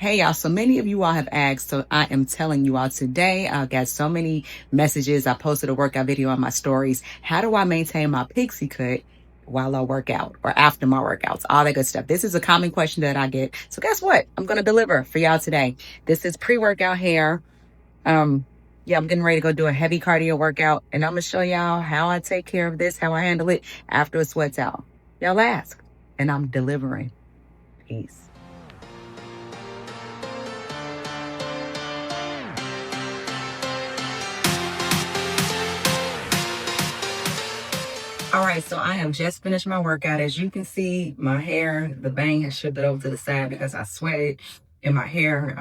Hey y'all, so many of you all have asked, so I am telling you all today. I got so many messages. I posted a workout video on my stories. How do I maintain my pixie cut while I work out or after my workouts? All that good stuff. This is a common question that I get. So guess what? I'm going to deliver for y'all today. This is pre-workout hair. Yeah, I'm getting ready to go do a heavy cardio workout, and I'm going to show y'all how I take care of this, how I handle it after it sweats out. Y'all ask, and I'm delivering. Peace. All right, so I have just finished my workout. As you can see, my hair, the bang has shifted over to the side because I sweated in my hair.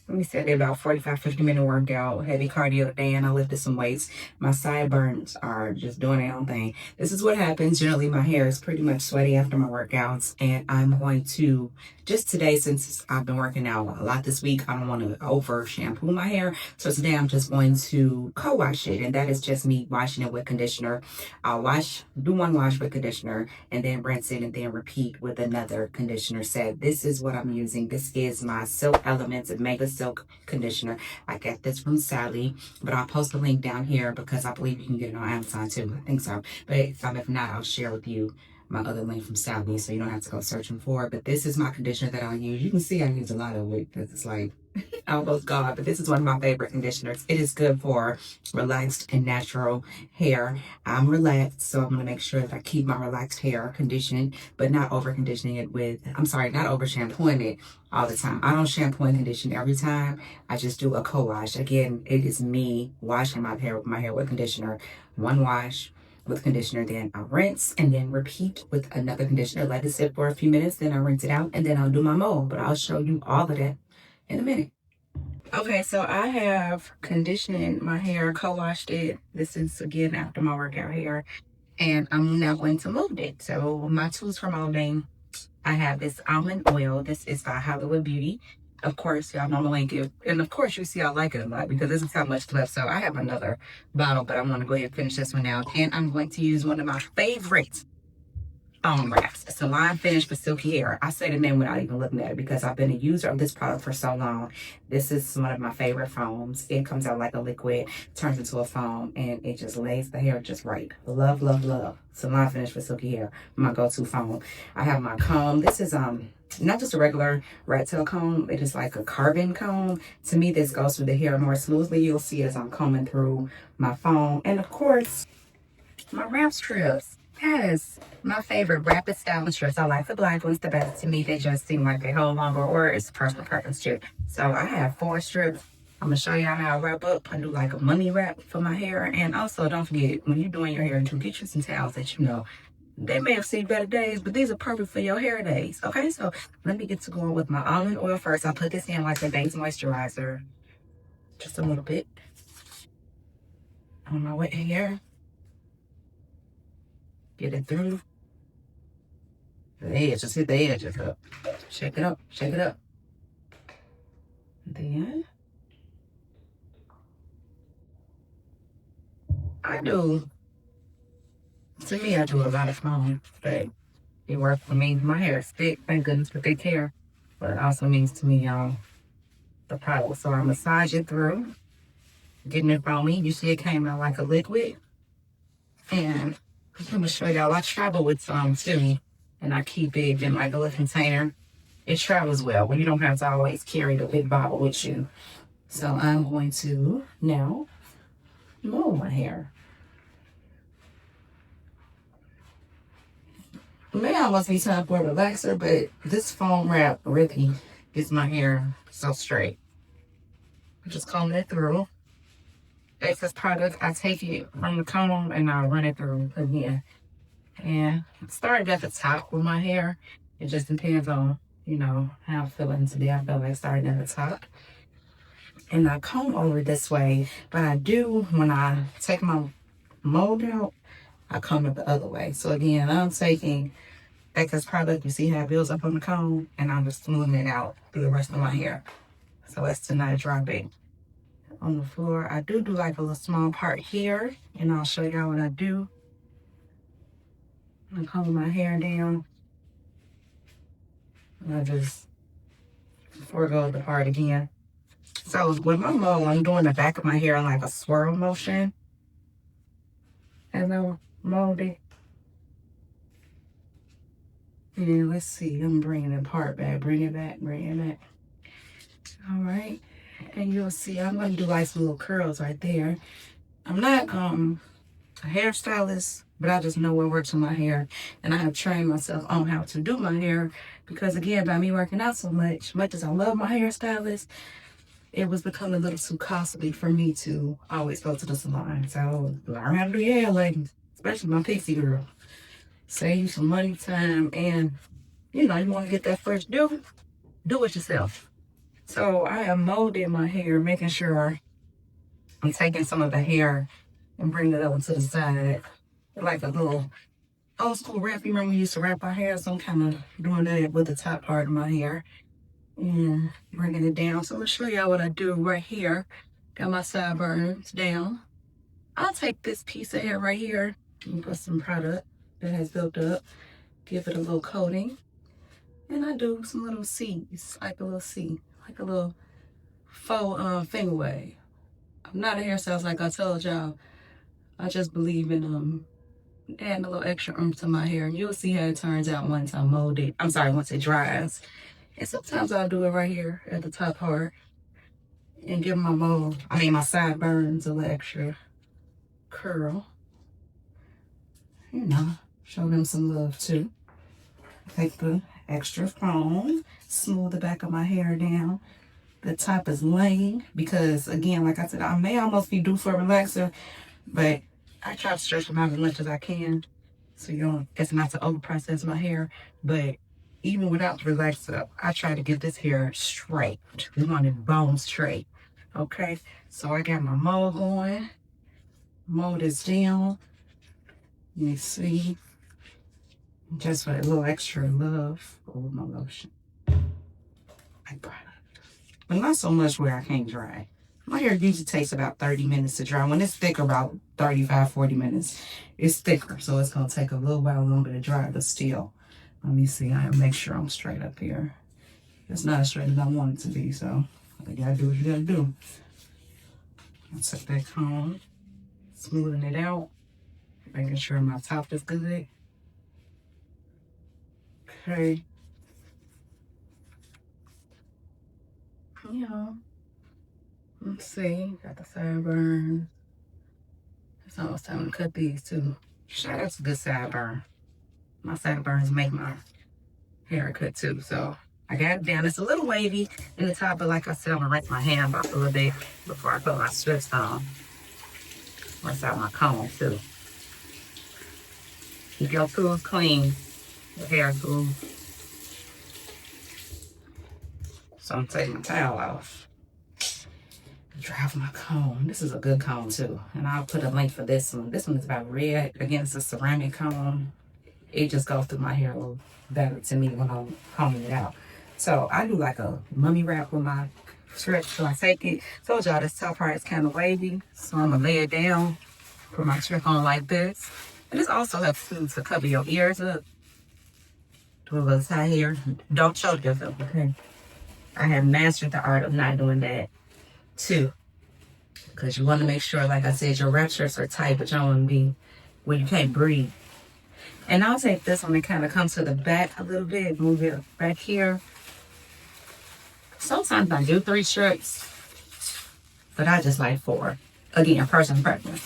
Let me say I did about 45-50 minute workout, heavy cardio today, and I lifted some weights. My sideburns are just doing their own thing. This is what happens. Generally, my hair is pretty much sweaty after my workouts, and I'm going to, just today, since I've been working out a lot this week, I don't want to over shampoo my hair. So today I'm just going to co-wash it, and that is just me washing it with conditioner. I'll do one wash with conditioner and then rinse it and then repeat with another conditioner set. This is what I'm using. This is my Silk Elements Mega Silk Conditioner. I got this from Sally, but I'll post a link down here because I believe you can get it on Amazon too. I think so. But if not, I'll share with you my other link from Sally so you don't have to go searching for it. But this is my conditioner that I'll use. You can see I use a lot of it because it's like almost gone, but this is one of my favorite conditioners. It is good for relaxed and natural hair. I'm relaxed, so I'm going to make sure that I keep my relaxed hair conditioned, but not over conditioning it with, not over shampooing it all the time. I don't shampoo and condition every time. I just do a co-wash. Again, it is me washing my hair with conditioner. One wash with conditioner, then I'll rinse and then repeat with another conditioner. Let it sit for a few minutes, then I'll rinse it out, and then I'll do my mold. But I'll show you all of that in a minute. Okay, so I have conditioned my hair, co-washed it. This is, again, after my workout hair. And I'm now going to mold it. So my tools for molding, I have this almond oil. This is by Hollywood Beauty. Of course, y'all know the link. And of course, you see I like it a lot because this is how much left. So I have another bottle, but I'm going to go ahead and finish this one out. And I'm going to use one of my favorites foam wraps. Salon Finish for Silky Hair. I say the name without even looking at it because I've been a user of this product for so long. This is one of my favorite foams. It comes out like a liquid, turns into a foam, and it just lays the hair just right. Love, love, love. Salon Finish for Silky Hair. My go-to foam. I have my comb. This is not just a regular rat tail comb. It is like a carbon comb. To me, this goes through the hair more smoothly. You'll see as I'm combing through my foam. And of course, my wrap strips. Yes, my favorite rapid styling strips. I like the black ones the best. To me, they just seem like they hold longer, or it's personal preference too. So I have 4 strips. I'm gonna show y'all how I wrap up. I do like a mummy wrap for my hair. And also, don't forget, when you're doing your hair, to get you some towels that you know they may have seen better days, but these are perfect for your hair days. Okay, so let me get to going with my almond oil first. I put this in like a base moisturizer, just a little bit on my wet hair. Get it through the edge. Just hit the edges up. Shake it up. Shake it up. Then I do. To me, I do a lot of foam, but it works for me. My hair is thick. Thank goodness for thick hair. But it also means to me, y'all, the product. So I massage it through, getting it foamy. You see, it came out like a liquid. And I'm going to show y'all, I travel with some too, and I keep it in like a little container. It travels well when you don't have to always carry the big bottle with you. So I'm going to now mold my hair. It may almost be time for a relaxer, but this foam wrap really gets my hair so straight. I just comb it through. Excess product, I take it from the comb and I run it through again. And I started at the top with my hair. It just depends on, you know, how I'm feeling today. I feel like starting at the top. And I comb over this way. But I do, when I take my mold out, I comb it the other way. So again, I'm taking excess product. You see how it builds up on the comb? And I'm just smoothing it out through the rest of my hair. So as to not drop it on the floor. I do like a little small part here, and I'll show y'all what I do. I comb my hair down, and I just before it goes apart again. So with my mold, I'm doing the back of my hair in like a swirl motion. And I'll mold it. And let's see, I'm bringing the part back. Bring it back, bring it back. All right. And you'll see I'm going to do like some little curls right there. I'm not a hairstylist, but I just know what works with my hair. And I have trained myself on how to do my hair because, again, by me working out so much as I love my hairstylist, it was becoming a little too costly for me to always go to the salon. So learn how to do your hair, ladies, especially my Pixie girl. Save you some money, time, and, you know, you want to get that first do it yourself. So I am molding my hair, making sure I'm taking some of the hair and bringing it over to the side. Like a little old school wrap. You remember we used to wrap our hair? So I'm kind of doing that with the top part of my hair. And bringing it down. So I'm going to show y'all what I do right here. Got my sideburns down. I'll take this piece of hair right here and put some product that has built up. Give it a little coating. And I do some little C's, like a little C, like a little faux finger wave. I'm not a hairstylist like I told y'all. I just believe in adding a little extra oomph to my hair. And you'll see how it turns out once I mold it. I'm sorry, once it dries. And sometimes I'll do it right here at the top part. And give my sideburns a little extra curl. You know, show them some love too. Take the extra foam, smooth the back of my hair down. The top is laying because, again, like I said, I may almost be due for a relaxer, but I try to stretch them out as much as I can so it's not to over process my hair. But even without the relaxer, I try to get this hair straight. We want it bone straight. Okay, so I got my mold going. Mold is down. Let me see. Just for a little extra love. Oh, my lotion. But not so much where I can't dry. My hair usually takes about 30 minutes to dry. When it's thicker, about 35, 40 minutes. It's thicker, so it's going to take a little while longer to dry, but still. Let me see. I make sure I'm straight up here. It's not as straight as I want it to be, so you got to do what you got to do. I'll take that comb, smoothing it out, making sure my top is good. Okay. Yeah. Let's see. Got the sideburns. It's almost time to cut these too. Shout out to good sideburn. My sideburns make my haircut too. So I got it down. It's a little wavy in the top, but like I said, I'm gonna rinse my hand off a little bit before I put my strips on. Rinse out my comb too. Keep your tools clean. The hair tool. So I'm taking my towel off. Dry off my comb. This is a good comb too. And I'll put a link for this one. This one is about red. Again, it's a ceramic comb. It just goes through my hair a little better to me when I'm combing it out. So I do like a mummy wrap with my stretch. So I take it. Told y'all this top part is kind of wavy. So I'm going to lay it down. Put my strip on like this. And this also helps too to cover your ears up. Do a little tie here. Don't choke yourself, okay? I have mastered the art of not doing that too. Because you want to make sure, like I said, your wrap strips are tight, but you don't want to be where you can't breathe. And I'll take this one and kind of come to the back a little bit. Move it back here. Sometimes I do 3 strips, but I just like 4. Again, person preference.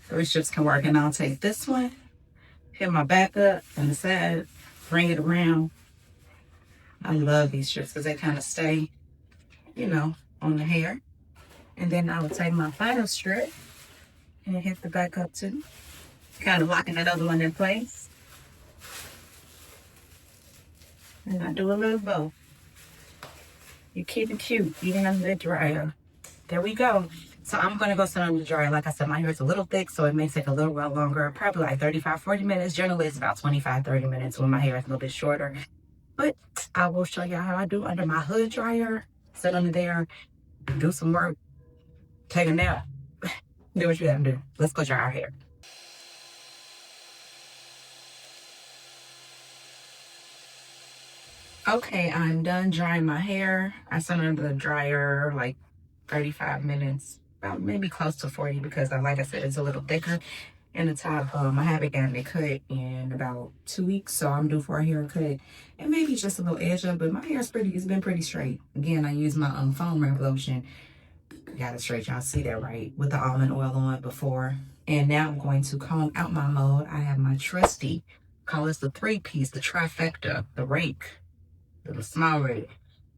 3 strips can work. And I'll take this one, hit my back up on the side, bring it around. I love these strips because they kind of stay, you know, on the hair. And then I will take my final strip and hit the back up too. Kind of locking that other one in place. And I do a little bow. You keep it cute, even under the dryer. There we go. So I'm going to go sit on the dryer. Like I said, my hair is a little thick, so it may take a little while longer. Probably like 35, 40 minutes. Generally, it's about 25, 30 minutes when my hair is a little bit shorter. But I will show you how I do under my hood dryer. Sit under there, do some work, take a nap. Do what you gotta do. Let's go dry our hair. Okay, I'm done drying my hair. I sat under the dryer like 35 minutes, about maybe close to 40 because like I said, it's a little thicker in the top. I haven't gotten it cut in about 2 weeks, so I'm due for a haircut and maybe just a little edge up, but my hair's it's been pretty straight. Again, I use my foam wrap lotion. Got it straight, y'all see that, right? With the almond oil on before. And now I'm going to comb out my mode. I have my trusty, call this the 3-piece, the trifecta, the rake, the small rake,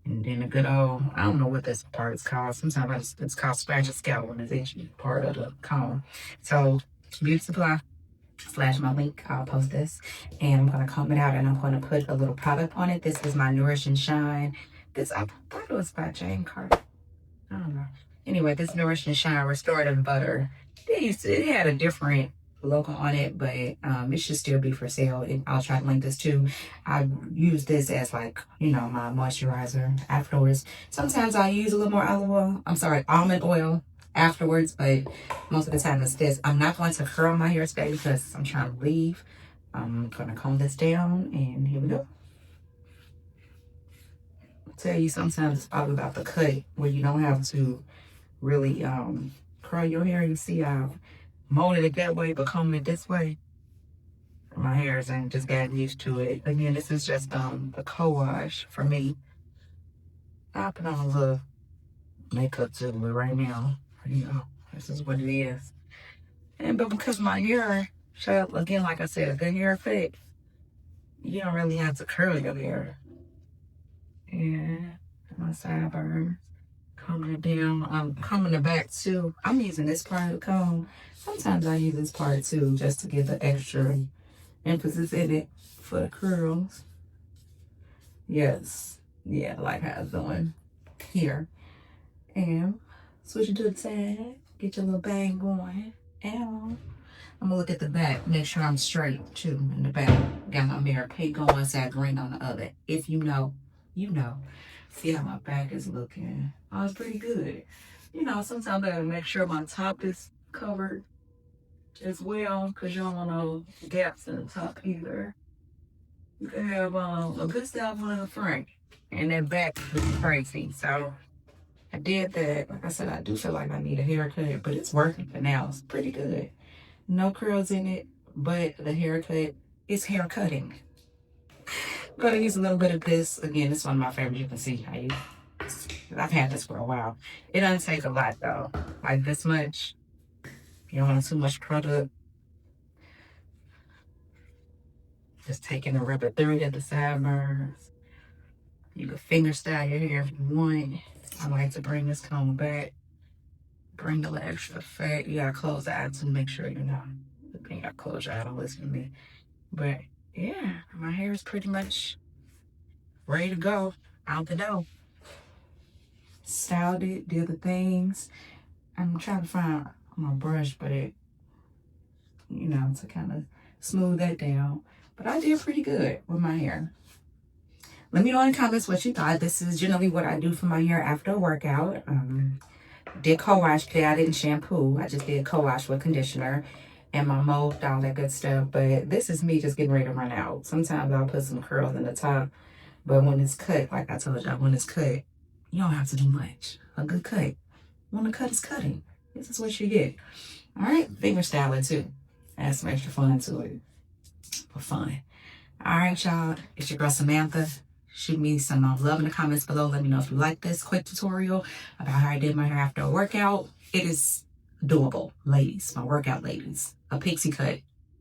and then a good old, I don't know what this part is called. Sometimes it's called scratch a scalp when it's itchy, part of the comb. So beauty supply / my link, I'll post this, and I'm going to comb it out and I'm going to put a little product on it. This is my Nourish and Shine. This, I thought it was by Jane Carter. I don't know. Anyway, this Nourish and Shine Restorative Butter. It had a different logo on it, but it should still be for sale. And I'll try to link this too. I use this as like, you know, my moisturizer afterwards. Sometimes I use a little more almond oil afterwards, but most of the time it's this. I'm not going to curl my hair today because I'm trying to leave. I'm going to comb this down, and here we go. I'll tell you, sometimes it's all about the cut where you don't have to really curl your hair. You see I've molded it that way but combed it this way. My hair's ain't just gotten used to it. Again, this is just the co-wash for me. I'll put on a little makeup to it right now. You know, this is what it is. But because my hair, again, like I said, a good hair effect, you don't really have to curl your hair. And my sideburns. Combing it down. I'm combing it back too. I'm using this part of the comb. Sometimes I use this part too, just to give the extra emphasis in it for the curls. Yes. Yeah, like how it's doing here. And switch it to the side. Get your little bang going. And I'm gonna look at the back, make sure I'm straight too in the back. Got my mirror pink on one side, green on the other. If you know, you know. See how my back is looking. Oh, it's pretty good. You know, sometimes I gotta make sure my top is covered as well, because you don't want no gaps in the top either. You can have a good style one in the front, and that back is crazy. So I did that. Like I said, I do feel like I need a haircut, but it's working for now. It's pretty good. No curls in it, but the haircut is hair cutting. I'm gonna use a little bit of this. Again, this is one of my favorites. You can see I've had this for a while. It doesn't take a lot though. Like this much. You don't want too much product. Just taking a rub it through at the sideburns. You can finger style your hair if you want. I like to bring this comb back. Bring a little extra effect. You gotta close the eye to make sure you're not. You gotta close your eye, don't listen to me. But yeah, my hair is pretty much ready to go out the door. Styled it, did the things. I'm trying to find my brush, but it, you know, to kind of smooth that down. But I did pretty good with my hair. Let me know in the comments what you thought. This is generally what I do for my hair after a workout. Did co-wash today. I didn't shampoo. I just did co-wash with conditioner and my mold, all that good stuff. But this is me just getting ready to run out. Sometimes I'll put some curls in the top. But when it's cut, like I told y'all, when it's cut, you don't have to do much. A good cut. When the cut is cutting, this is what you get. All right, finger styling too. Add some extra fun to it. For fun. All right, y'all. It's your girl Samantha. Shoot me some love in the comments below. Let me know if you like this quick tutorial about how I did my hair after a workout. It is doable, ladies. My workout ladies. A pixie cut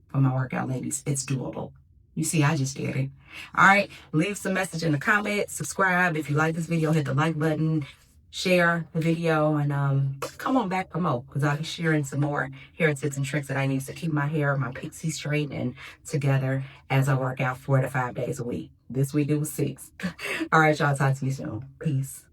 for my workout ladies. It's doable. You see, I just did it. All right. Leave some message in the comments. Subscribe. If you like this video, hit the like button. Share the video. And come on back for more, because I'll be sharing some more hair tips and tricks that I use to keep my hair, my pixie straight and together as I work out 4 to 5 days a week. This week it was 6. All right, y'all. Talk to you soon. Peace.